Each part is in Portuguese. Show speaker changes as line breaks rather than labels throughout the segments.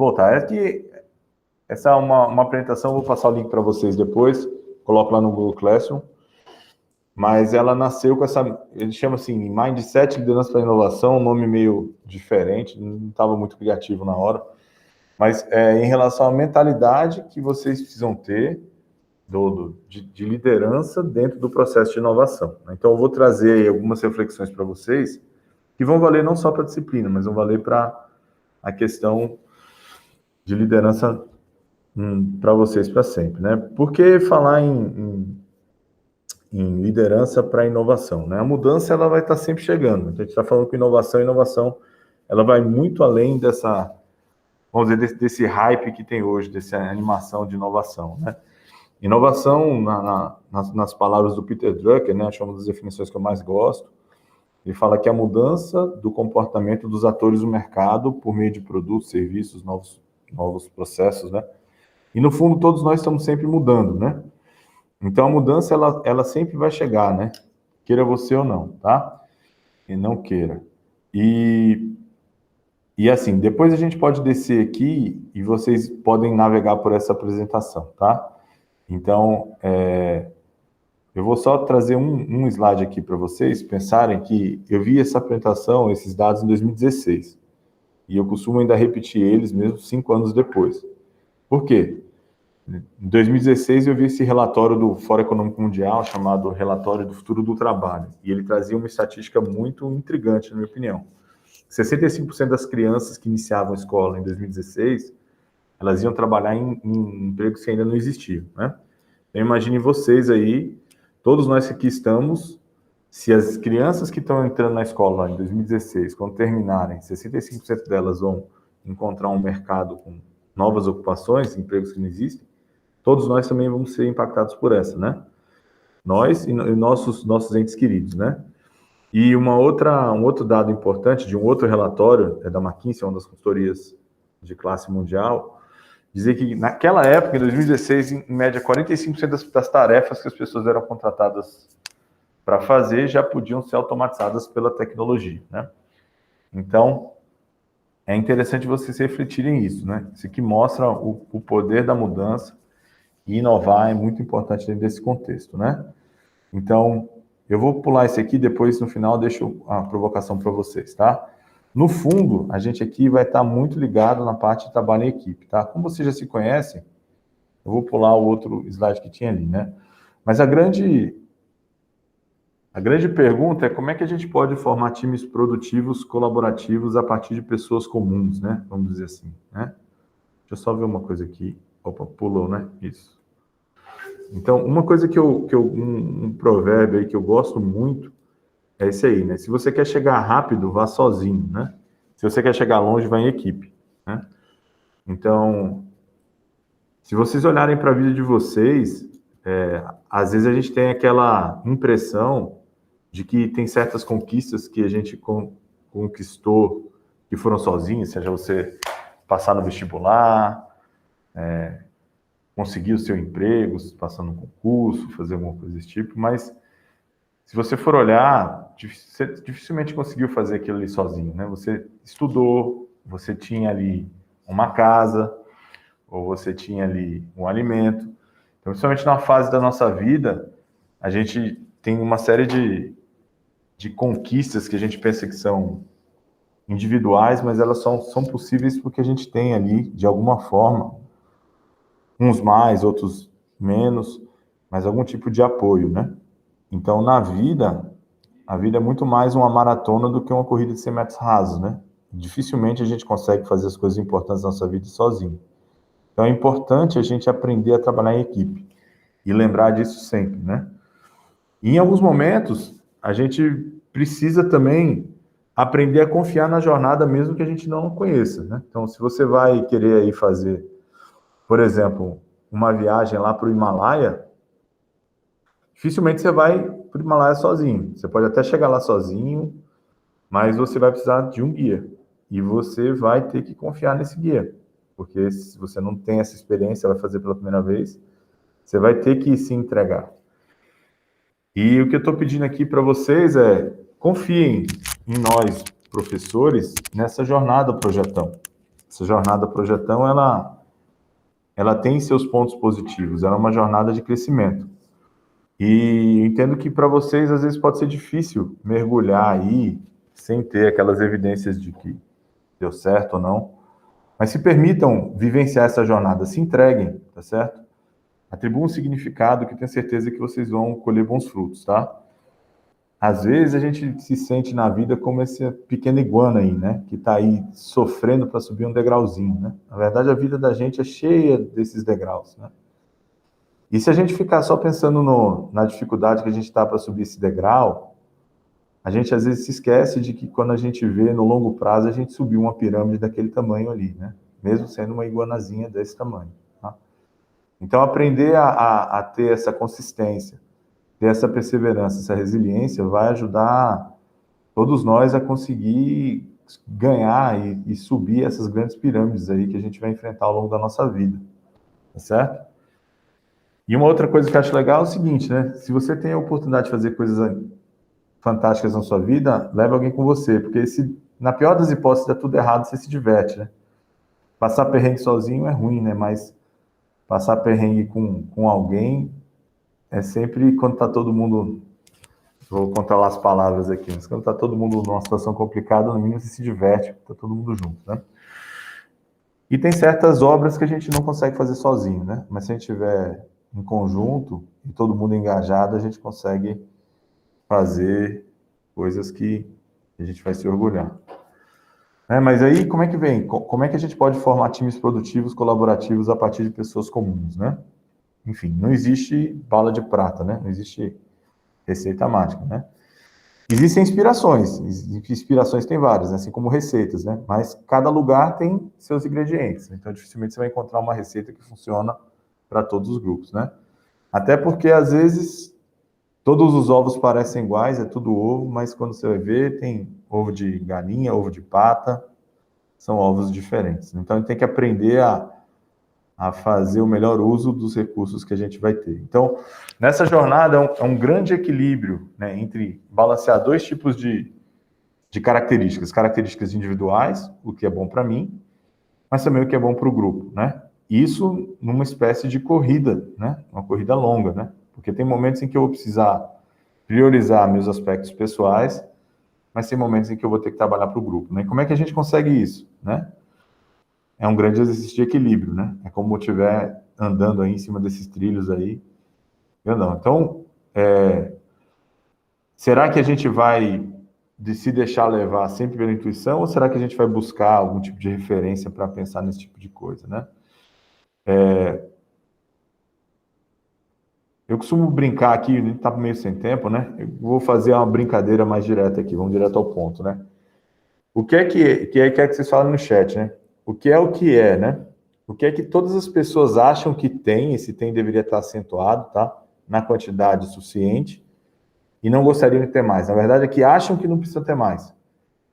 voltar. Essa é uma apresentação, vou passar o link para vocês depois, coloco lá no Google Classroom, mas ela nasceu com ele chama assim, Mindset, Liderança para Inovação, um nome meio diferente, não estava muito criativo na hora, mas em relação à mentalidade que vocês precisam ter de liderança dentro do processo de inovação. Então, eu vou trazer algumas reflexões para vocês, que vão valer não só para a disciplina, mas vão valer para a questão de liderança para vocês para sempre, né? Por que falar em liderança para inovação, né? A mudança ela vai estar sempre chegando. A gente está falando que inovação, ela vai muito além dessa, vamos dizer, desse hype que tem hoje, dessa animação de inovação, né? Inovação, nas palavras do Peter Drucker, né? Acho que é uma das definições que eu mais gosto. Ele fala que é a mudança do comportamento dos atores do mercado por meio de produtos, serviços, novos processos, né? E no fundo todos nós estamos sempre mudando, né? Então a mudança ela sempre vai chegar, né? Queira você ou não, tá? E não queira. E assim, depois a gente pode descer aqui e vocês podem navegar por essa apresentação, tá? Então, eu vou só trazer um slide aqui para vocês pensarem que eu vi essa apresentação, esses dados em 2016. E eu costumo ainda repetir eles mesmo 5 anos depois. Por quê? Em 2016 eu vi esse relatório do Fórum Econômico Mundial, chamado Relatório do Futuro do Trabalho. E ele trazia uma estatística muito intrigante, na minha opinião. 65% das crianças que iniciavam a escola em 2016, elas iam trabalhar em empregos que ainda não existiam, né? Então, imagine vocês aí, todos nós que aqui estamos, se as crianças que estão entrando na escola lá em 2016, quando terminarem, 65% delas vão encontrar um mercado com novas ocupações, empregos que não existem, todos nós também vamos ser impactados por essa, né? Nós e nossos entes queridos, né? E um outro dado importante de um outro relatório, da McKinsey, uma das consultorias de classe mundial, dizer que naquela época, em 2016, em média, 45% das tarefas que as pessoas eram contratadas para fazer já podiam ser automatizadas pela tecnologia, né? Então, é interessante vocês refletirem isso, né? Isso aqui mostra o poder da mudança e inovar é muito importante dentro desse contexto, né? Então, eu vou pular esse aqui, depois no final deixo a provocação para vocês, tá? No fundo, a gente aqui vai estar muito ligado na parte de trabalho em equipe, tá? Como vocês já se conhecem, eu vou pular o outro slide que tinha ali, né? Mas a grande pergunta é como é que a gente pode formar times produtivos, colaborativos, a partir de pessoas comuns, né? Vamos dizer assim, né? Deixa eu só ver uma coisa aqui. Opa, pulou, né? Isso. Então, uma coisa um provérbio aí que eu gosto muito é esse aí, né? Se você quer chegar rápido, vá sozinho, né? Se você quer chegar longe, vá em equipe, né? Então, se vocês olharem para a vida de vocês, às vezes a gente tem aquela impressão de que tem certas conquistas que a gente conquistou que foram sozinhos, seja você passar no vestibular, conseguir o seu emprego, passar no concurso, fazer alguma coisa desse tipo, mas se você for olhar, você dificilmente conseguiu fazer aquilo ali sozinho, né? Você estudou, você tinha ali uma casa, ou você tinha ali um alimento. Então, principalmente na fase da nossa vida, a gente tem uma série de conquistas que a gente pensa que são individuais, mas elas são possíveis porque a gente tem ali, de alguma forma, uns mais, outros menos, mas algum tipo de apoio, né? Então, a vida é muito mais uma maratona do que uma corrida de 100 metros rasos, né? Dificilmente a gente consegue fazer as coisas importantes da nossa vida sozinho. Então, é importante a gente aprender a trabalhar em equipe e lembrar disso sempre, né? E em alguns momentos, a gente precisa também aprender a confiar na jornada, mesmo que a gente não conheça, né? Então, se você vai querer aí fazer, por exemplo, uma viagem lá para o Himalaia, dificilmente você vai para o Himalaia sozinho. Você pode até chegar lá sozinho, mas você vai precisar de um guia. E você vai ter que confiar nesse guia. Porque se você não tem essa experiência, vai fazer pela primeira vez, você vai ter que se entregar. E o que eu estou pedindo aqui para vocês confiem em nós, professores, nessa jornada projetão. Essa jornada projetão, ela tem seus pontos positivos, ela é uma jornada de crescimento. E entendo que para vocês, às vezes, pode ser difícil mergulhar aí, sem ter aquelas evidências de que deu certo ou não. Mas se permitam vivenciar essa jornada, se entreguem, tá certo? Atribuam um significado que tenho certeza que vocês vão colher bons frutos, tá? Às vezes a gente se sente na vida como essa pequena iguana aí, né? Que está aí sofrendo para subir um degrauzinho, né? Na verdade, a vida da gente é cheia desses degraus, né? E se a gente ficar só pensando na dificuldade que a gente está para subir esse degrau, a gente às vezes se esquece de que quando a gente vê no longo prazo, a gente subiu uma pirâmide daquele tamanho ali, né? Mesmo sendo uma iguanazinha desse tamanho, tá? Então, aprender a ter essa consistência, ter essa perseverança, essa resiliência, vai ajudar todos nós a conseguir ganhar e subir essas grandes pirâmides aí que a gente vai enfrentar ao longo da nossa vida, tá certo? E uma outra coisa que eu acho legal é o seguinte, né? Se você tem a oportunidade de fazer coisas fantásticas na sua vida, leve alguém com você, porque se, na pior das hipóteses, dá tudo errado, você se diverte, né? Passar perrengue sozinho é ruim, né? Mas passar perrengue com alguém é sempre quando tá todo mundo... Vou controlar as palavras aqui, mas quando tá todo mundo numa situação complicada, no mínimo você se diverte, tá todo mundo junto, né? E tem certas obras que a gente não consegue fazer sozinho, né? Mas se a gente tiver em conjunto e todo mundo engajado, a gente consegue fazer coisas que a gente vai se orgulhar. Mas aí, como é que vem? Como é que a gente pode formar times produtivos, colaborativos a partir de pessoas comuns, né? Enfim, não existe bala de prata, né? Não existe receita mágica, né? Existem inspirações tem várias, né? Assim como receitas, né? Mas cada lugar tem seus ingredientes, então dificilmente você vai encontrar uma receita que funciona para todos os grupos, né? Até porque, às vezes, todos os ovos parecem iguais, é tudo ovo, mas quando você vai ver, tem ovo de galinha, ovo de pata, são ovos diferentes. Então, a gente tem que aprender a fazer o melhor uso dos recursos que a gente vai ter. Então, nessa jornada, é um grande equilíbrio, né, entre balancear dois tipos de características individuais, o que é bom para mim, mas também o que é bom para o grupo, né? Isso numa espécie de corrida, né? Uma corrida longa, né? Porque tem momentos em que eu vou precisar priorizar meus aspectos pessoais, mas tem momentos em que eu vou ter que trabalhar para o grupo, né? E como é que a gente consegue isso, né? É um grande exercício de equilíbrio, né? É como eu estiver andando aí em cima desses trilhos aí, grandão. Então, será que a gente vai se deixar levar sempre pela intuição, ou será que a gente vai buscar algum tipo de referência para pensar nesse tipo de coisa, né? Eu costumo brincar aqui, a gente está meio sem tempo, né? Eu vou fazer uma brincadeira mais direta aqui, vamos direto ao ponto, né? O que é que vocês falam no chat, né? O que é, né? O que é que todas as pessoas acham que tem, esse tem deveria estar acentuado, tá? Na quantidade suficiente, e não gostariam de ter mais. Na verdade, é que acham que não precisa ter mais.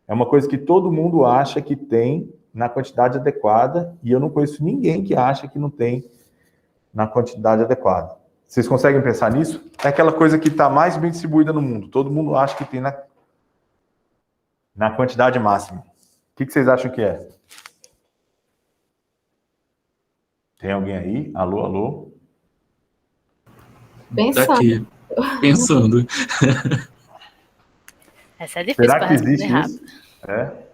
É uma coisa que todo mundo acha que tem na quantidade adequada, e eu não conheço ninguém que acha que não tem na quantidade adequada. Vocês conseguem pensar nisso? É aquela coisa que está mais bem distribuída no mundo. Todo mundo acha que tem na quantidade máxima. O que vocês acham que é? Tem alguém aí? Alô, alô?
Pensando.
Daqui, pensando.
Essa é difícil
Será
para
que
responder
existe
rápido.
isso?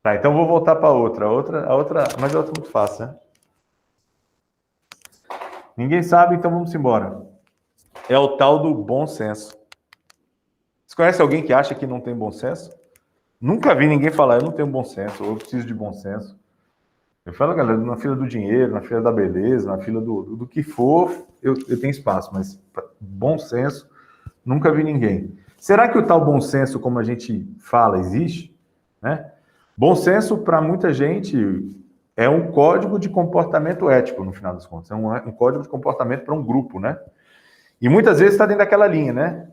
Tá, então vou voltar para outra. Mas a outra é muito fácil, né? Ninguém sabe, então vamos embora. É o tal do bom senso. Você conhece alguém que acha que não tem bom senso? Nunca vi ninguém falar, eu não tenho bom senso, ou eu preciso de bom senso. Eu falo, galera, na fila do dinheiro, na fila da beleza, na fila do que for, eu tenho espaço, mas bom senso, nunca vi ninguém. Será que o tal bom senso, como a gente fala, existe? Né? Bom senso, para muita gente, é um código de comportamento ético, no final das contas. É um código de comportamento para um grupo, né? E muitas vezes está dentro daquela linha, né?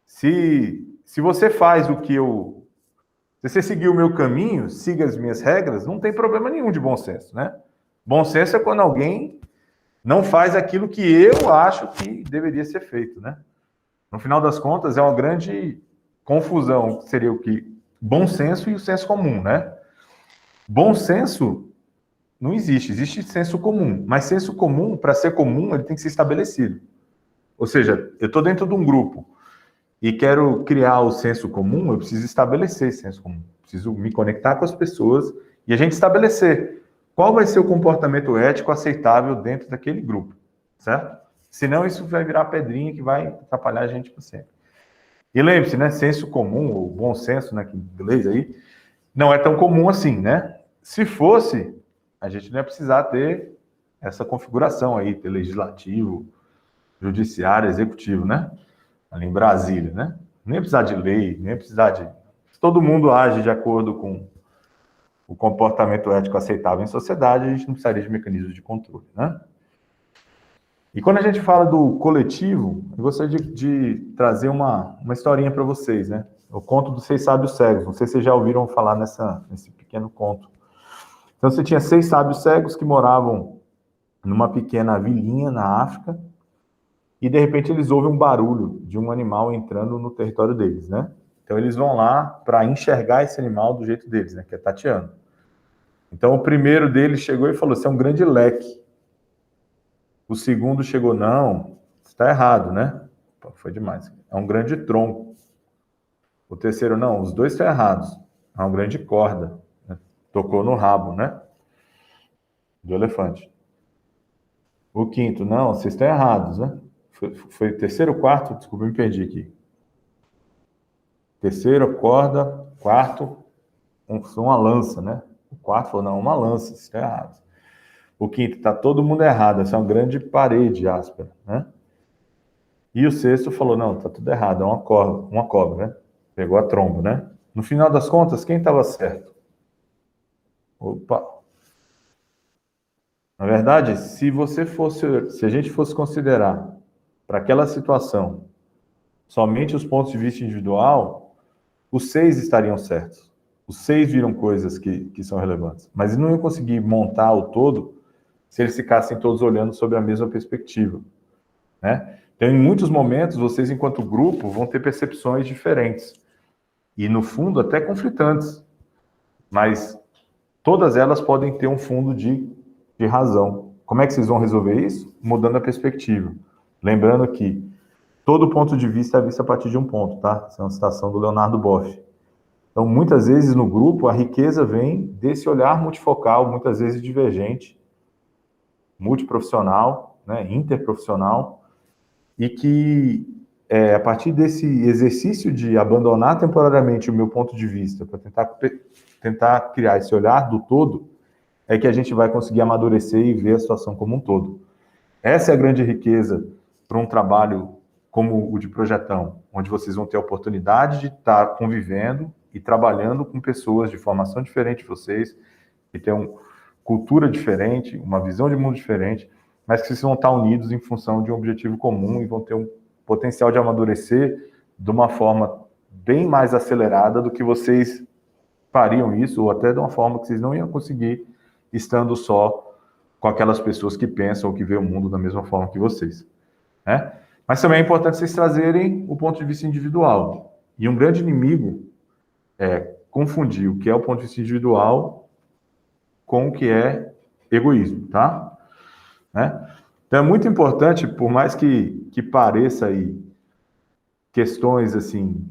Se você faz o que eu... Se você seguir o meu caminho, siga as minhas regras, não tem problema nenhum de bom senso, né? Bom senso é quando alguém não faz aquilo que eu acho que deveria ser feito, né? No final das contas, é uma grande confusão, que seria o que? Bom senso e o senso comum, né? Bom senso não existe, existe senso comum, mas senso comum, para ser comum, ele tem que ser estabelecido. Ou seja, eu estou dentro de um grupo e quero criar o senso comum, eu preciso estabelecer esse senso comum. Preciso me conectar com as pessoas e a gente estabelecer qual vai ser o comportamento ético aceitável dentro daquele grupo, certo? Senão isso vai virar pedrinha que vai atrapalhar a gente por sempre. E lembre-se, né, senso comum, ou bom senso, né, que em inglês aí, não é tão comum assim, né? Se fosse, a gente não ia precisar ter essa configuração aí, ter legislativo, judiciário, executivo, né? Ali em Brasília, né? Nem precisar de lei, nem precisar de... Se todo mundo age de acordo com o comportamento ético aceitável em sociedade, a gente não precisaria de mecanismos de controle, né? E quando a gente fala do coletivo, eu gostaria de trazer uma historinha para vocês, né? O conto dos 6 sábios cegos. Não sei se vocês já ouviram falar nesse pequeno conto. Então, você tinha 6 sábios cegos que moravam numa pequena vilinha na África, e de repente eles ouvem um barulho de um animal entrando no território deles, né? Então eles vão lá para enxergar esse animal do jeito deles, né? Que é tateando. Então o primeiro deles chegou e falou: "Isso é um grande leque". O segundo chegou: "Não, está errado, né? Pô, foi demais. É um grande tronco". O terceiro: "Não, os dois estão errados. É uma grande corda". Né? Tocou no rabo, né? Do elefante. O quinto: "Não, vocês estão errados, né?" Foi o terceiro ou quarto? Desculpa, me perdi aqui. Terceiro, corda. Quarto, uma lança, né? O quarto falou: "Não, uma lança, isso está errado". O quinto: "Está todo mundo errado, essa é uma grande parede áspera, né?" E o sexto falou: "Não, está tudo errado, é uma cobra, né?" Pegou a tromba, né? No final das contas, quem estava certo? Opa! Na verdade, se a gente fosse considerar para aquela situação somente os pontos de vista individual, os 6 estariam certos. Os 6 viram coisas que são relevantes, mas eles não iam conseguir montar o todo se eles ficassem todos olhando sobre a mesma perspectiva, né? Então, em muitos momentos, vocês, enquanto grupo, vão ter percepções diferentes e, no fundo, até conflitantes, mas todas elas podem ter um fundo de razão. Como é que vocês vão resolver isso? Mudando a perspectiva. Lembrando que todo ponto de vista é visto a partir de um ponto, tá? Essa é uma citação do Leonardo Boff. Então, muitas vezes no grupo, a riqueza vem desse olhar multifocal, muitas vezes divergente, multiprofissional, né, interprofissional, e que a partir desse exercício de abandonar temporariamente o meu ponto de vista para tentar criar esse olhar do todo, é que a gente vai conseguir amadurecer e ver a situação como um todo. Essa é a grande riqueza para um trabalho como o de projetão, onde vocês vão ter a oportunidade de estar convivendo e trabalhando com pessoas de formação diferente de vocês, que têm uma cultura diferente, uma visão de mundo diferente, mas que vocês vão estar unidos em função de um objetivo comum e vão ter um potencial de amadurecer de uma forma bem mais acelerada do que vocês fariam isso, ou até de uma forma que vocês não iam conseguir estando só com aquelas pessoas que pensam ou que veem o mundo da mesma forma que vocês, né? Mas também é importante vocês trazerem o ponto de vista individual. E um grande inimigo é confundir o que é o ponto de vista individual com o que é egoísmo, tá? Né? Então é muito importante, por mais que pareça aí questões assim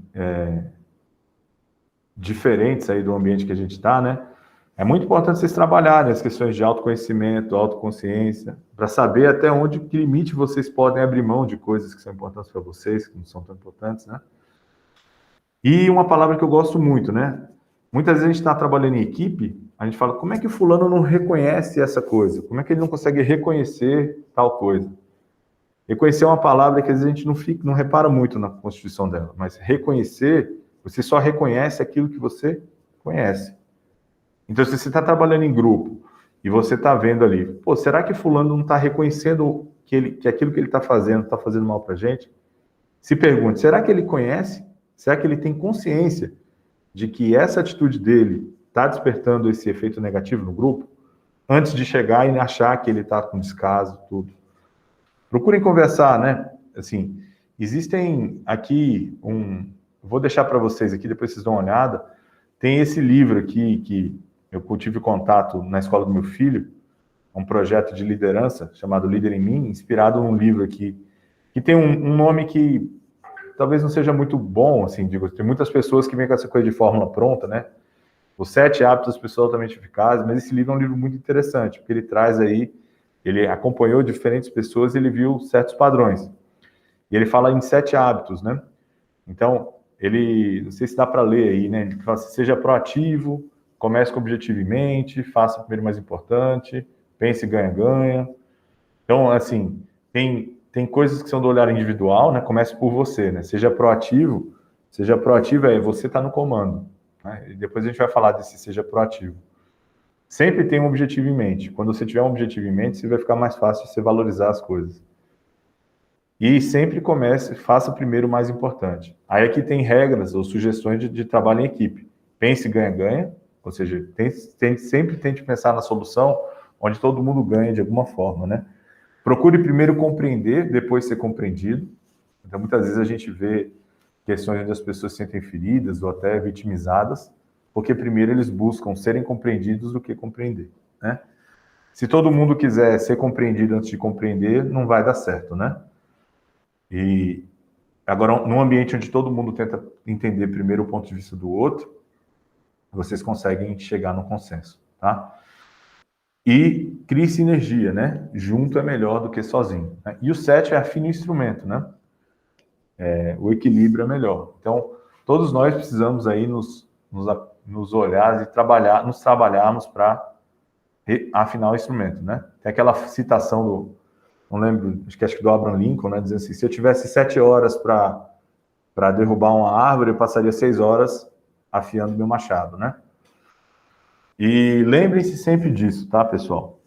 diferentes aí do ambiente que a gente está, né? É muito importante vocês trabalharem as questões de autoconhecimento, autoconsciência, para saber até onde, que limite vocês podem abrir mão de coisas que são importantes para vocês, que não são tão importantes, né? E uma palavra que eu gosto muito, né? Muitas vezes a gente está trabalhando em equipe, a gente fala: como é que o fulano não reconhece essa coisa? Como é que ele não consegue reconhecer tal coisa? Reconhecer é uma palavra que às vezes a gente não repara muito na constituição dela, mas reconhecer, você só reconhece aquilo que você conhece. Então, se você está trabalhando em grupo e você está vendo ali, pô, será que fulano não está reconhecendo que aquilo que ele está fazendo mal para a gente? Se pergunte: será que ele conhece? Será que ele tem consciência de que essa atitude dele está despertando esse efeito negativo no grupo? Antes de chegar e achar que ele está com descaso, tudo. Procurem conversar, né? Assim, existem aqui vou deixar para vocês aqui, depois vocês dão uma olhada. Tem esse livro aqui eu tive contato na escola do meu filho, um projeto de liderança chamado Líder em Mim, inspirado num livro aqui, que tem um nome que talvez não seja muito bom, assim, digo, tem muitas pessoas que vêm com essa coisa de fórmula pronta, né? Os 7 hábitos das pessoas altamente eficazes, mas esse livro é um livro muito interessante, porque ele traz aí, ele acompanhou diferentes pessoas e ele viu certos padrões. E ele fala em 7 hábitos, né? Então, ele, não sei se dá para ler aí, né? Ele fala assim, seja proativo, comece com objetivo em mente, faça o primeiro mais importante, pense ganha-ganha. Então, assim, tem coisas que são do olhar individual, né? Comece por você, né? Seja proativo é você tá no comando, né? E depois a gente vai falar desse seja proativo. Sempre tem um objetivo em mente. Quando você tiver um objetivo em mente, você vai ficar mais fácil de você valorizar as coisas. E sempre comece, faça primeiro o mais importante. Aí aqui tem regras ou sugestões de trabalho em equipe. Pense ganha-ganha, ou seja, sempre tente pensar na solução onde todo mundo ganha de alguma forma, né? Procure primeiro compreender, depois ser compreendido. Então, muitas vezes a gente vê questões onde as pessoas se sentem feridas ou até vitimizadas, porque primeiro eles buscam serem compreendidos do que compreender, né? Se todo mundo quiser ser compreendido antes de compreender, não vai dar certo, né? E agora, num ambiente onde todo mundo tenta entender primeiro o ponto de vista do outro, vocês conseguem chegar no consenso, tá? E crie sinergia, né? Junto é melhor do que sozinho, né? E o 7 é afine o instrumento, né? O equilíbrio é melhor. Então, todos nós precisamos aí nos olhar e nos trabalharmos para afinar o instrumento, né? Tem aquela citação não lembro, acho que do Abraham Lincoln, né? Dizendo assim, se eu tivesse 7 horas para derrubar uma árvore, eu passaria 6 horas afiando meu machado, né? E lembrem-se sempre disso, tá, pessoal?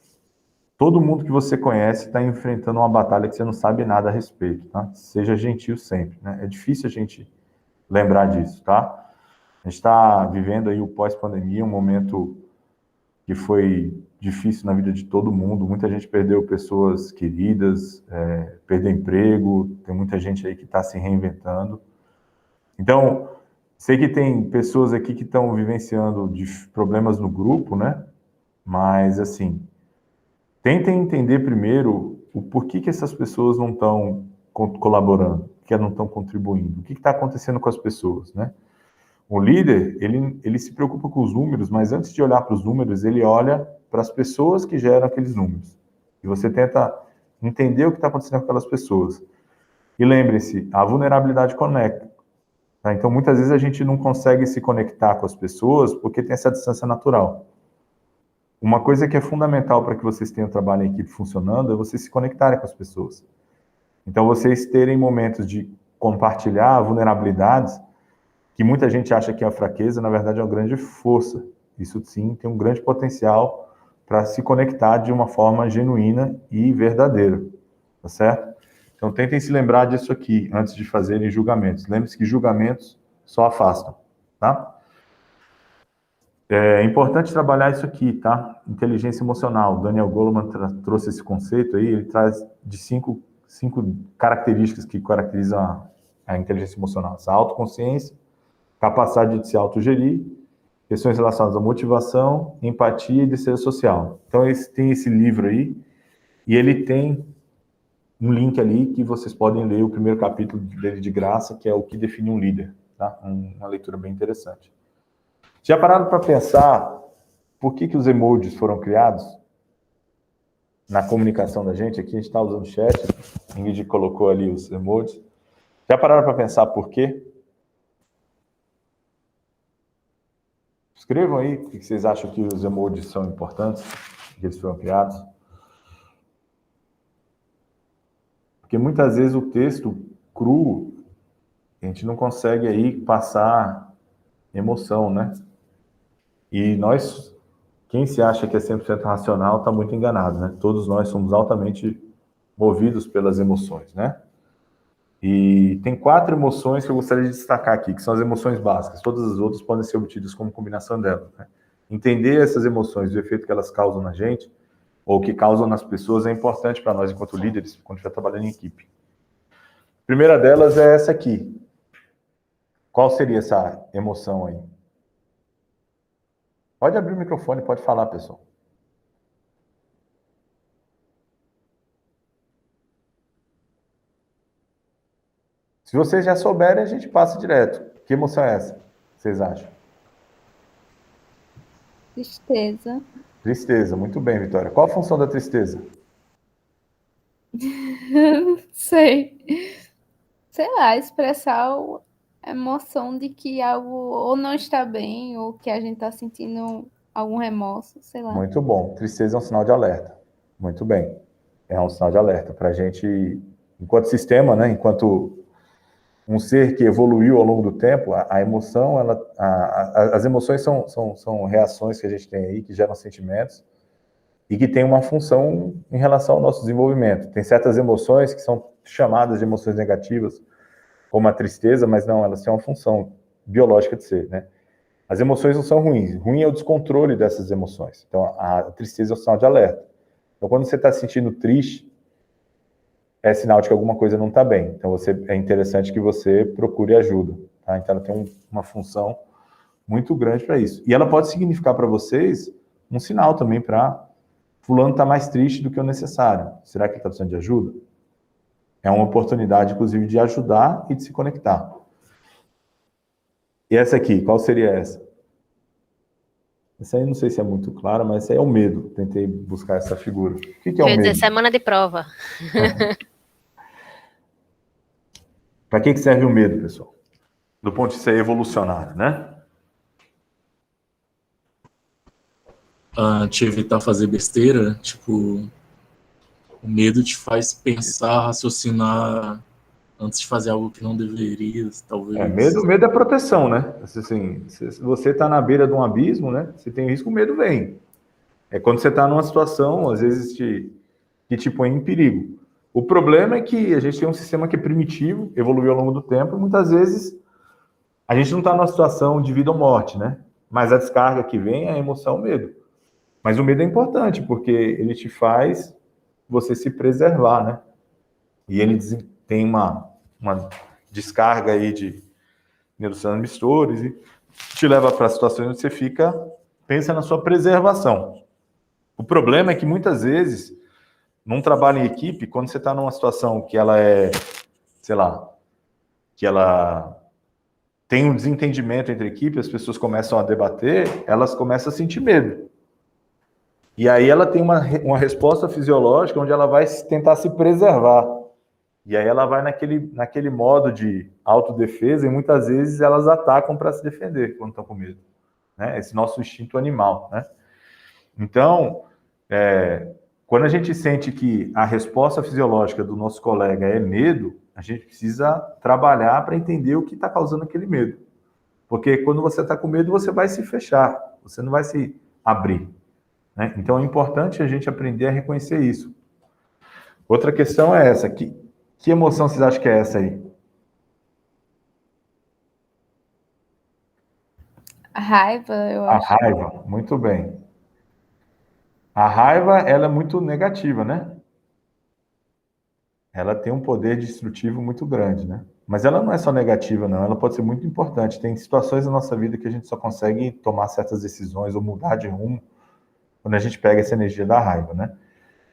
Todo mundo que você conhece está enfrentando uma batalha que você não sabe nada a respeito, tá? Seja gentil sempre, né? É difícil a gente lembrar disso, tá? A gente está vivendo aí o pós-pandemia, um momento que foi difícil na vida de todo mundo. Muita gente perdeu pessoas queridas, perdeu emprego, tem muita gente aí que está se reinventando. Então, sei que tem pessoas aqui que estão vivenciando problemas no grupo, né? Mas, assim, tentem entender primeiro o porquê que essas pessoas não estão colaborando, que não estão contribuindo. O que está acontecendo com as pessoas, né? O líder, ele se preocupa com os números, mas antes de olhar para os números, ele olha para as pessoas que geram aqueles números. E você tenta entender o que está acontecendo com aquelas pessoas. E lembre-se, a vulnerabilidade conecta. Tá? Então, muitas vezes a gente não consegue se conectar com as pessoas porque tem essa distância natural. Uma coisa que é fundamental para que vocês tenham trabalho em equipe funcionando é vocês se conectarem com as pessoas. Então, vocês terem momentos de compartilhar vulnerabilidades, que muita gente acha que é fraqueza, na verdade é uma grande força. Isso sim tem um grande potencial para se conectar de uma forma genuína e verdadeira, tá certo? Então tentem se lembrar disso aqui antes de fazerem julgamentos. Lembre-se que julgamentos só afastam, tá? É importante trabalhar isso aqui, tá? Inteligência emocional. Daniel Goleman trouxe esse conceito aí, ele traz de cinco características que caracterizam a inteligência emocional. A autoconsciência, capacidade de se autogerir, questões relacionadas à motivação, empatia e desejo social. Então, tem esse livro aí, e ele tem um link ali que vocês podem ler o primeiro capítulo dele de graça, que é o que define um líder, tá? Uma leitura bem interessante. Já pararam para pensar por que os emojis foram criados na comunicação da gente? Aqui a gente está usando o chat, a Ingrid colocou ali os emojis. Já pararam para pensar por quê? Escrevam aí o que vocês acham que os emojis são importantes, que eles foram criados. Porque muitas vezes o texto cru, a gente não consegue aí passar emoção, né? E nós, quem se acha que é 100% racional, está muito enganado, né? Todos nós somos altamente movidos pelas emoções, né? E tem 4 emoções que eu gostaria de destacar aqui, que são as emoções básicas. Todas as outras podem ser obtidas como combinação delas, né? Entender essas emoções, o efeito que elas causam na gente, ou que causam nas pessoas, é importante para nós, enquanto líderes, quando estiver trabalhando em equipe. A primeira delas é essa aqui. Qual seria essa emoção aí? Pode abrir o microfone, pode falar, pessoal. Se vocês já souberem, a gente passa direto. Que emoção é essa? Vocês acham?
Tristeza.
Tristeza, muito bem, Vitória. Qual a função da tristeza?
Sei. Sei lá, expressar a emoção de que algo ou não está bem, ou que a gente está sentindo algum remorso, sei lá.
Muito bom. Tristeza é um sinal de alerta. Muito bem. É um sinal de alerta para a gente, enquanto sistema, né? Enquanto um ser que evoluiu ao longo do tempo, a emoção, as emoções são reações que a gente tem aí, que geram sentimentos, e que tem uma função em relação ao nosso desenvolvimento. Tem certas emoções que são chamadas de emoções negativas, como a tristeza, mas não, elas têm uma função biológica de ser, né? As emoções não são ruins. Ruim é o descontrole dessas emoções. Então, a tristeza é um sinal de alerta. Então, quando você está se sentindo triste, é sinal de que alguma coisa não está bem. Então, é interessante que você procure ajuda. Tá? Então, ela tem uma função muito grande para isso. E ela pode significar para vocês um sinal também para fulano estar mais triste do que o necessário. Será que ele está precisando de ajuda? É uma oportunidade, inclusive, de ajudar e de se conectar. E essa aqui, qual seria essa? Essa aí não sei se é muito clara, mas essa aí é o medo. Tentei buscar essa figura. O que é o medo?
Quer dizer, semana de prova.
Para que serve o medo, pessoal? Do ponto de vista evolucionário, né?
Te evitar fazer besteira, tipo, o medo te faz pensar, raciocinar antes de fazer algo que não deveria, talvez.
Medo é proteção, né? Assim, se você está na beira de um abismo, né? Você tem risco, o medo vem. É quando você está numa situação, às vezes, que te põe em perigo. O problema é que a gente tem um sistema que é primitivo, evoluiu ao longo do tempo, e muitas vezes a gente não está numa situação de vida ou morte, né? Mas a descarga que vem é a emoção, o medo. Mas o medo é importante, porque ele te faz você se preservar, né? E ele tem uma descarga aí de neurotransmissores e te leva para situações onde você pensa na sua preservação. O problema é que muitas vezes, num trabalho em equipe, quando você está numa situação que ela é, sei lá, que ela tem um desentendimento entre a equipe, as pessoas começam a debater, elas começam a sentir medo. E aí ela tem uma resposta fisiológica onde ela vai tentar se preservar. E aí ela vai naquele modo de autodefesa e muitas vezes elas atacam para se defender quando estão com medo. Né? Esse nosso instinto animal. Né? Então, quando a gente sente que a resposta fisiológica do nosso colega é medo, a gente precisa trabalhar para entender o que está causando aquele medo. Porque quando você está com medo, você vai se fechar, você não vai se abrir. Né? Então é importante a gente aprender a reconhecer isso. Outra questão é essa. Que emoção vocês acham que é essa aí?
A raiva, eu acho.
A raiva, muito bem. A raiva, ela é muito negativa, né? Ela tem um poder destrutivo muito grande, né? Mas ela não é só negativa, não. Ela pode ser muito importante. Tem situações na nossa vida que a gente só consegue tomar certas decisões ou mudar de rumo quando a gente pega essa energia da raiva, né?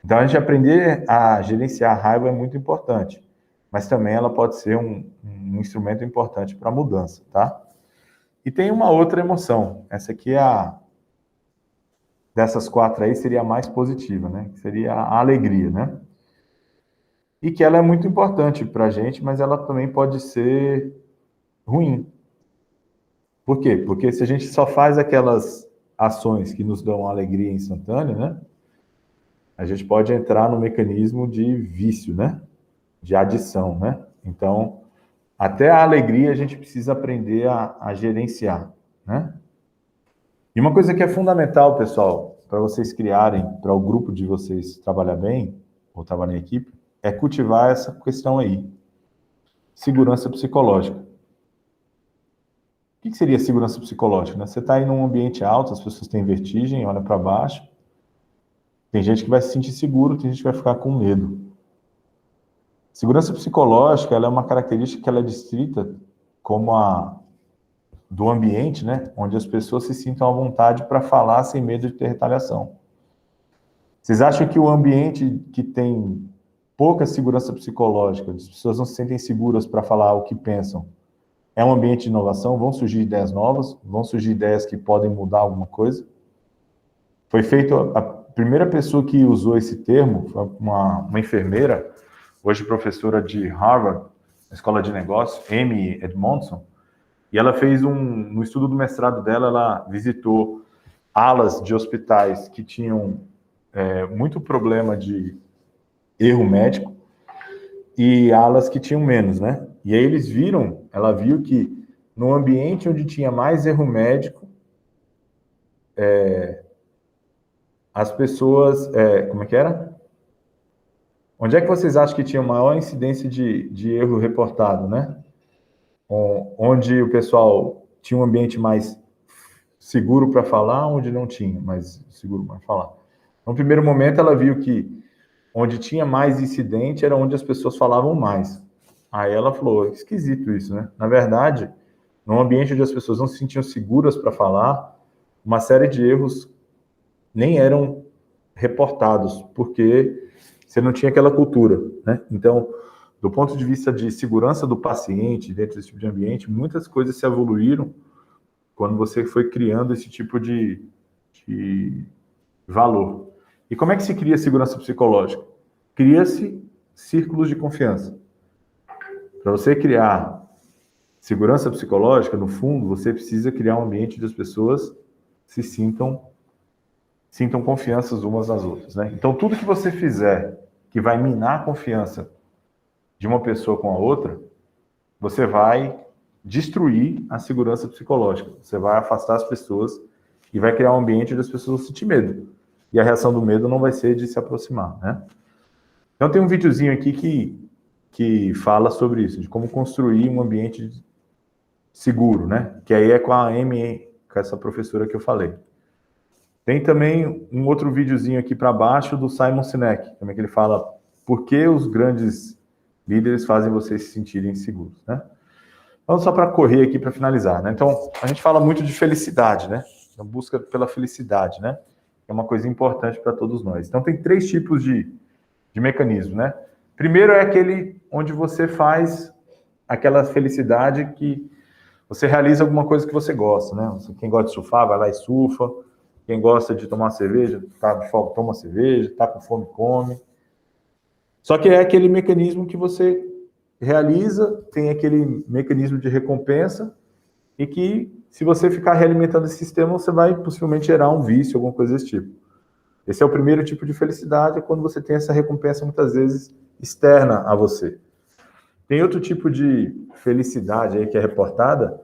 Então, a gente aprender a gerenciar a raiva é muito importante. Mas também ela pode ser um instrumento importante para a mudança, tá? E tem uma outra emoção. Essa aqui dessas 4 aí, seria a mais positiva, né? Que seria a alegria, né? E que ela é muito importante para a gente, mas ela também pode ser ruim. Por quê? Porque se a gente só faz aquelas ações que nos dão alegria instantânea, né? A gente pode entrar no mecanismo de vício, né? De adição, né? Então, até a alegria a gente precisa aprender a gerenciar, né? E uma coisa que é fundamental, pessoal, para vocês criarem, para o grupo de vocês trabalhar bem, ou trabalhar em equipe, é cultivar essa questão aí. Segurança psicológica. O que seria segurança psicológica? Né? Você está aí num ambiente alto, as pessoas têm vertigem, olham para baixo. Tem gente que vai se sentir seguro, tem gente que vai ficar com medo. Segurança psicológica, ela é uma característica que ela é descrita como do ambiente, né, onde as pessoas se sintam à vontade para falar sem medo de ter retaliação. Vocês acham que o ambiente que tem pouca segurança psicológica, as pessoas não se sentem seguras para falar o que pensam, é um ambiente de inovação? Vão surgir ideias novas? Vão surgir ideias que podem mudar alguma coisa? Foi feito, a primeira pessoa que usou esse termo foi uma enfermeira, hoje professora de Harvard, na Escola de Negócios, Amy Edmondson, e ela fez no estudo do mestrado dela, ela visitou alas de hospitais que tinham muito problema de erro médico e alas que tinham menos, né? E aí ela viu que no ambiente onde tinha mais erro médico, as pessoas... como é que era? Onde é que vocês acham que tinha maior incidência de erro reportado, né? Onde o pessoal tinha um ambiente mais seguro para falar, onde não tinha mais seguro para falar. No primeiro momento, ela viu que onde tinha mais incidente era onde as pessoas falavam mais. Aí ela falou, esquisito isso, né? Na verdade, num ambiente onde as pessoas não se sentiam seguras para falar, uma série de erros nem eram reportados, porque você não tinha aquela cultura, né? Então, do ponto de vista de segurança do paciente dentro desse tipo de ambiente, muitas coisas se evoluíram quando você foi criando esse tipo de valor. E como é que se cria segurança psicológica? Cria-se círculos de confiança. Para você criar segurança psicológica, no fundo, você precisa criar um ambiente onde as pessoas se sintam confianças umas nas outras, né? Então, tudo que você fizer que vai minar a confiança de uma pessoa com a outra, você vai destruir a segurança psicológica. Você vai afastar as pessoas e vai criar um ambiente onde as pessoas vão sentir medo. E a reação do medo não vai ser de se aproximar, né? Então, tem um videozinho aqui que fala sobre isso, de como construir um ambiente seguro, né? Que aí é com a Amy, com essa professora que eu falei. Tem também um outro videozinho aqui para baixo do Simon Sinek, também que ele fala por que os grandes líderes fazem vocês se sentirem seguros, né? Então, só para correr aqui, para finalizar, né? Então, a gente fala muito de felicidade, né? A busca pela felicidade, né? É uma coisa importante para todos nós. Então, tem 3 tipos de mecanismo, né? Primeiro é aquele onde você faz aquela felicidade que você realiza alguma coisa que você gosta, né? Quem gosta de surfar, vai lá e surfa. Quem gosta de tomar cerveja, tá de fome, toma cerveja, tá com fome, come. Só que é aquele mecanismo que você realiza, tem aquele mecanismo de recompensa e que, se você ficar realimentando esse sistema, você vai possivelmente gerar um vício, alguma coisa desse tipo. Esse é o primeiro tipo de felicidade, é quando você tem essa recompensa, muitas vezes, externa a você. Tem outro tipo de felicidade aí que é reportada,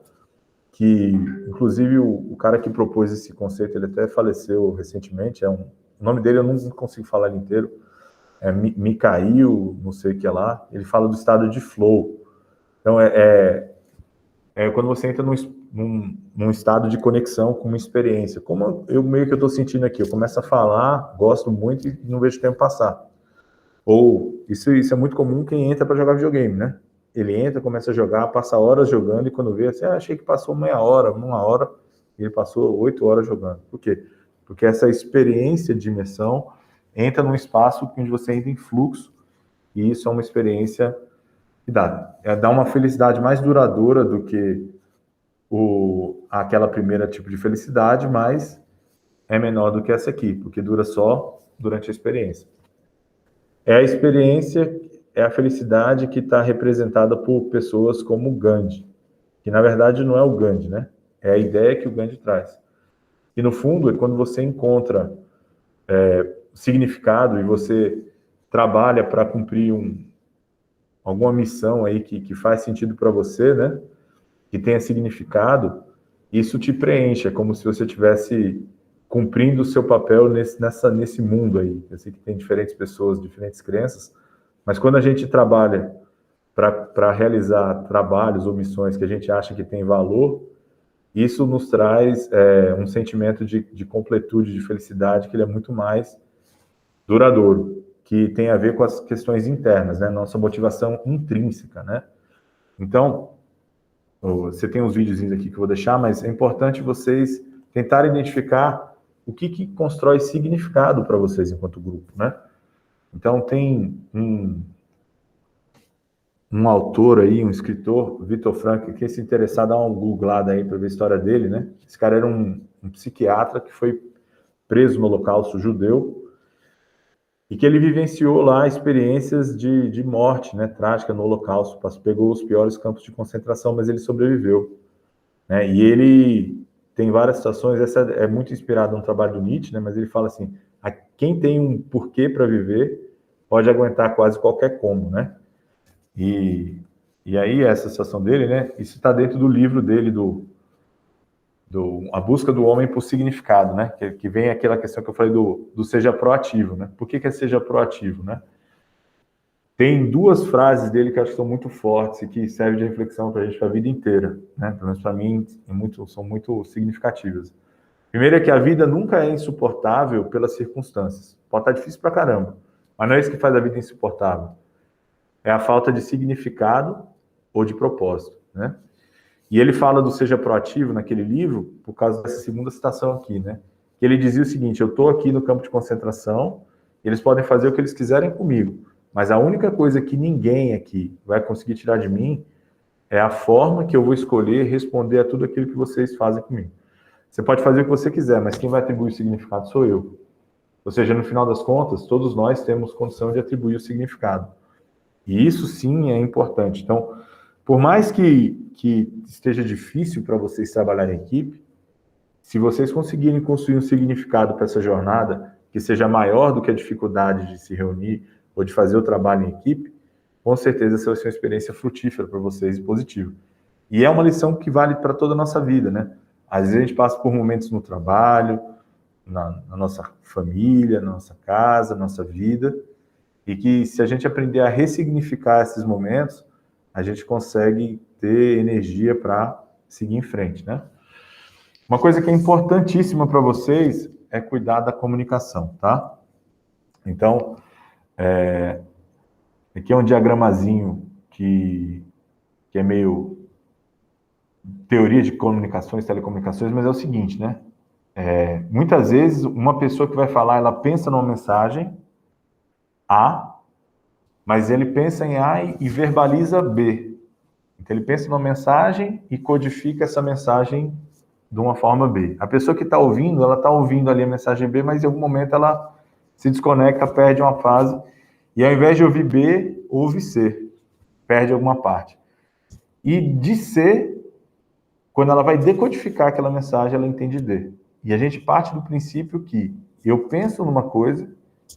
que, inclusive, o cara que propôs esse conceito, ele até faleceu recentemente, o nome dele eu não consigo falar ele inteiro, é Mikhail, não sei o que lá, ele fala do estado de flow. Então, é quando você entra num estado de conexão com uma experiência. Como eu meio que eu estou sentindo aqui, eu começo a falar, gosto muito e não vejo o tempo passar. Ou, isso é muito comum quem entra para jogar videogame, né? Ele entra, começa a jogar, passa horas jogando e quando vê, assim, achei que passou meia hora, 1 hora, e ele passou 8 horas jogando. Por quê? Porque essa experiência de imersão entra num espaço onde você entra em fluxo, e isso é uma experiência que dá uma felicidade mais duradoura do que aquela primeira tipo de felicidade, mas é menor do que essa aqui, porque dura só durante a experiência. É a experiência, é a felicidade que está representada por pessoas como o Gandhi, que na verdade não é o Gandhi, né? É a ideia que o Gandhi traz. E no fundo é quando você encontra significado e você trabalha para cumprir alguma missão aí que faz sentido para você, né? Que tenha significado, isso te preenche, é como se você estivesse cumprindo o seu papel nesse mundo aí. Eu sei que tem diferentes pessoas, diferentes crenças, mas quando a gente trabalha para realizar trabalhos ou missões que a gente acha que tem valor, isso nos traz um sentimento de completude, de felicidade, que ele é muito mais duradouro, que tem a ver com as questões internas, né? Nossa motivação intrínseca, né? Então, Você tem uns videozinhos aqui que eu vou deixar, mas é importante vocês tentarem identificar o que constrói significado para vocês enquanto grupo, né? Então, tem um autor aí, um escritor, Viktor Frankl, quem se interessar, dá uma googlada aí para ver a história dele, né? Esse cara era um psiquiatra que foi preso no Holocausto judeu e que ele vivenciou lá experiências de morte, né, trágica no Holocausto. Pegou os piores campos de concentração, mas ele sobreviveu, né? E ele tem várias situações, essa é muito inspirada no trabalho do Nietzsche, né? Mas ele fala assim, quem tem um porquê para viver pode aguentar quase qualquer como, né? E aí essa situação dele, né? Isso está dentro do livro dele, A Busca do Homem por Significado, né? Que vem aquela questão que eu falei do seja proativo, né? Por que é seja proativo, né? Tem duas frases dele que eu acho que são muito fortes e que servem de reflexão para a gente para a vida inteira, né? Pelo menos para mim são muito significativas. Primeiro é que a vida nunca é insuportável pelas circunstâncias. Pode estar difícil pra caramba, mas não é isso que faz a vida insuportável. É a falta de significado ou de propósito, né? E ele fala do seja proativo naquele livro por causa dessa segunda citação aqui, né? Que ele dizia o seguinte: eu estou aqui no campo de concentração, eles podem fazer o que eles quiserem comigo, mas a única coisa que ninguém aqui vai conseguir tirar de mim é a forma que eu vou escolher responder a tudo aquilo que vocês fazem comigo. Você pode fazer o que você quiser, mas quem vai atribuir o significado sou eu. Ou seja, no final das contas, todos nós temos condição de atribuir o significado. E isso sim é importante. Então, por mais que esteja difícil para vocês trabalharem em equipe, se vocês conseguirem construir um significado para essa jornada que seja maior do que a dificuldade de se reunir ou de fazer o trabalho em equipe, com certeza essa vai ser uma experiência frutífera para vocês e positiva. E é uma lição que vale para toda a nossa vida, né? Às vezes a gente passa por momentos no trabalho, na nossa família, na nossa casa, na nossa vida, e que se a gente aprender a ressignificar esses momentos, a gente consegue ter energia para seguir em frente, né? Uma coisa que é importantíssima para vocês é cuidar da comunicação, tá? Então, aqui é um diagramazinho que é meio teoria de comunicações, telecomunicações, mas é o seguinte, né? Muitas vezes, uma pessoa que vai falar, ela pensa numa mensagem A, mas ele pensa em A e verbaliza B. Então, ele pensa numa mensagem e codifica essa mensagem de uma forma B. A pessoa que está ouvindo, ela está ouvindo ali a mensagem B, mas em algum momento ela se desconecta, perde uma fase, e ao invés de ouvir B, ouve C. Perde alguma parte. E de C, quando ela vai decodificar aquela mensagem, ela entende D. E a gente parte do princípio que eu penso numa coisa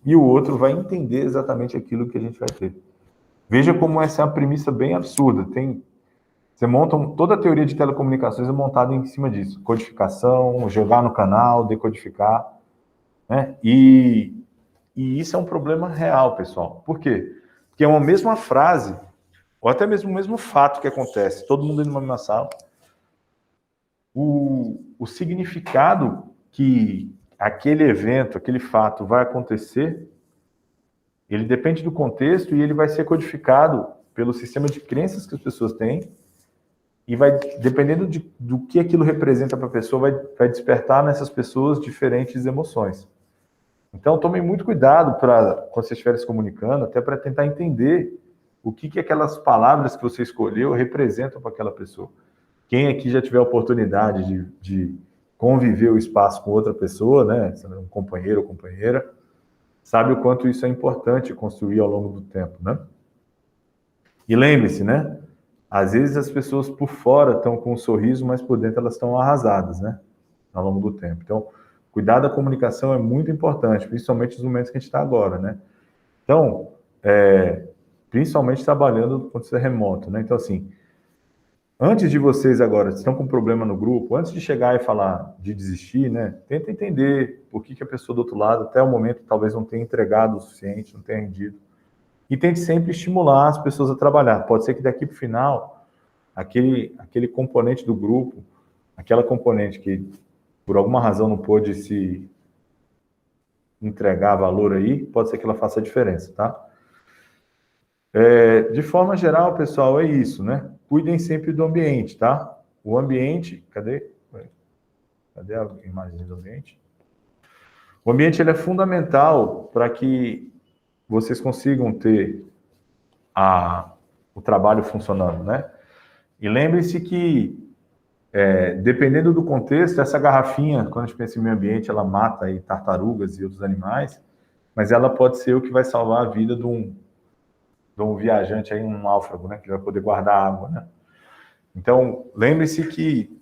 e o outro vai entender exatamente aquilo que a gente vai ter. Veja como essa é uma premissa bem absurda. Você monta toda a teoria de telecomunicações é montada em cima disso. Codificação, jogar no canal, decodificar, né? E isso é um problema real, pessoal. Por quê? Porque é uma mesma frase, ou até mesmo o mesmo fato que acontece, todo mundo numa mesma sala, o significado que aquele evento, aquele fato vai acontecer, ele depende do contexto e ele vai ser codificado pelo sistema de crenças que as pessoas têm e vai, dependendo do que aquilo representa para a pessoa, vai despertar nessas pessoas diferentes emoções. Então, tomem muito cuidado quando vocês estiverem se comunicando, até para tentar entender o que aquelas palavras que você escolheu representam para aquela pessoa. Quem aqui já tiver a oportunidade de conviver o espaço com outra pessoa, né, um companheiro ou companheira, sabe o quanto isso é importante construir ao longo do tempo, né? E lembre-se, né? Às vezes as pessoas por fora estão com um sorriso, mas por dentro elas estão arrasadas, né? Ao longo do tempo. Então, cuidar da comunicação é muito importante, principalmente nos momentos que a gente está agora, né? Então, principalmente trabalhando quando você é remoto, né? Então, assim, antes de vocês agora, estão com problema no grupo, antes de chegar e falar de desistir, né? Tenta entender por que a pessoa do outro lado, até o momento, talvez não tenha entregado o suficiente, não tenha rendido. E tente sempre estimular as pessoas a trabalhar. Pode ser que daqui para o final, aquele componente do grupo, aquela componente que por alguma razão não pôde se entregar valor aí, pode ser que ela faça a diferença, tá? De forma geral, pessoal, é isso, né? cuidem sempre do ambiente, tá? O ambiente, cadê a imagem do ambiente? O ambiente ele é fundamental para que vocês consigam ter o trabalho funcionando, né? E lembre-se que, dependendo do contexto, essa garrafinha, quando a gente pensa em meio ambiente, ela mata aí tartarugas e outros animais, mas ela pode ser o que vai salvar a vida de um viajante, aí, um náufrago, né? Que vai poder guardar água, né? Então, lembre-se que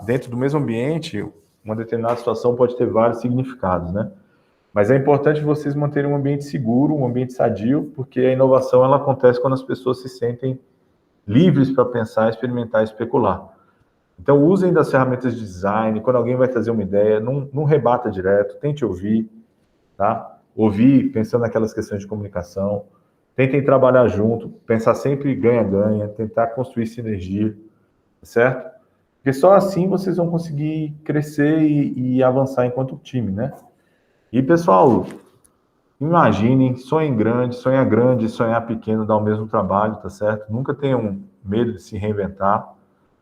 dentro do mesmo ambiente, uma determinada situação pode ter vários significados, né? Mas é importante vocês manterem um ambiente seguro, um ambiente sadio, porque a inovação ela acontece quando as pessoas se sentem livres para pensar, experimentar e especular. Então, usem das ferramentas de design. Quando alguém vai trazer uma ideia, não rebata direto, tente ouvir, tá? Ouvir pensando naquelas questões de comunicação. Tentem trabalhar junto, pensar sempre ganha-ganha, tentar construir sinergia, certo? Porque só assim vocês vão conseguir crescer e avançar enquanto time, né? E, pessoal, imaginem, sonhem grande, sonhar pequeno dá o mesmo trabalho, tá certo? Nunca tenham medo de se reinventar.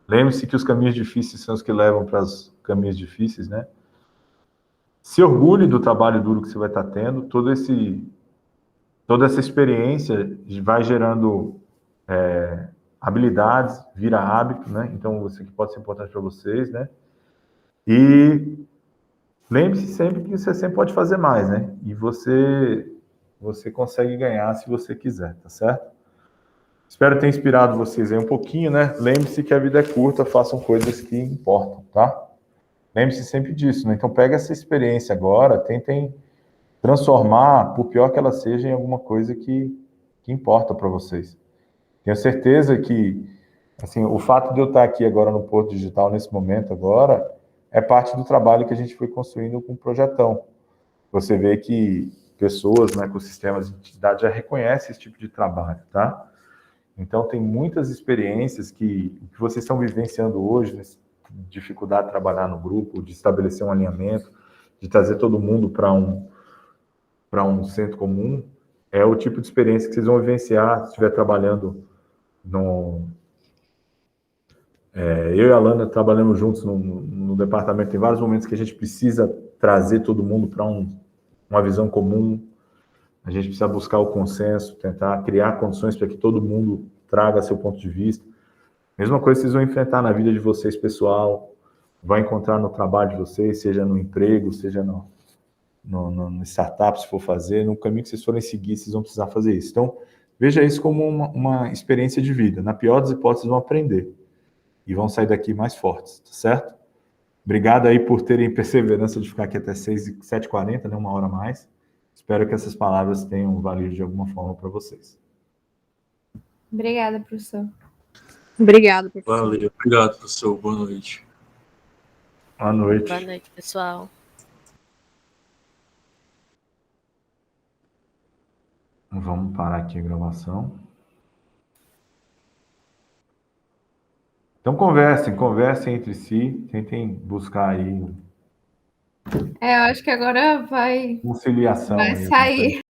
Lembre-se que os caminhos difíceis são os que levam para os caminhos difíceis, né? Se orgulhe do trabalho duro que você vai estar tendo, toda essa experiência vai gerando habilidades, vira hábito, né? Então, isso aqui pode ser importante para vocês, né? E lembre-se sempre que você sempre pode fazer mais, né? E você consegue ganhar se você quiser, tá certo? Espero ter inspirado vocês aí um pouquinho, né? Lembre-se que a vida é curta, façam coisas que importam, tá? Lembre-se sempre disso, né? Então, pega essa experiência agora, tentem transformar, por pior que ela seja, em alguma coisa que importa para vocês. Tenho certeza que, assim, o fato de eu estar aqui agora no Porto Digital, nesse momento agora, é parte do trabalho que a gente foi construindo com o Projetão. Você vê que pessoas, né, ecossistemas de entidade já reconhecem esse tipo de trabalho, tá? Então, tem muitas experiências que vocês estão vivenciando hoje, nessa dificuldade de trabalhar no grupo, de estabelecer um alinhamento, de trazer todo mundo para um centro comum, é o tipo de experiência que vocês vão vivenciar se estiver trabalhando eu e a Alana trabalhamos juntos no departamento. Tem vários momentos que a gente precisa trazer todo mundo para uma visão comum. A gente precisa buscar o consenso, tentar criar condições para que todo mundo traga seu ponto de vista. Mesma coisa vocês vão enfrentar na vida de vocês, pessoal. Vai encontrar no trabalho de vocês, seja no emprego, seja no startup, se for fazer. No caminho que vocês forem seguir, vocês vão precisar fazer isso. Então, veja isso como uma experiência de vida. Na pior das hipóteses, vão aprender. E vão sair daqui mais fortes, tá certo? Obrigado aí por terem perseverança de ficar aqui até 7h40, né, 1 hora a mais. Espero que essas palavras tenham valido de alguma forma para vocês.
Obrigada, professor.
Obrigado, professor.
Valeu, obrigado, professor. Boa noite.
Boa noite.
Boa noite, pessoal.
Vamos parar aqui a gravação. Então, conversem entre si, tentem buscar aí
Eu acho que agora vai
conciliação. Aí,
sair.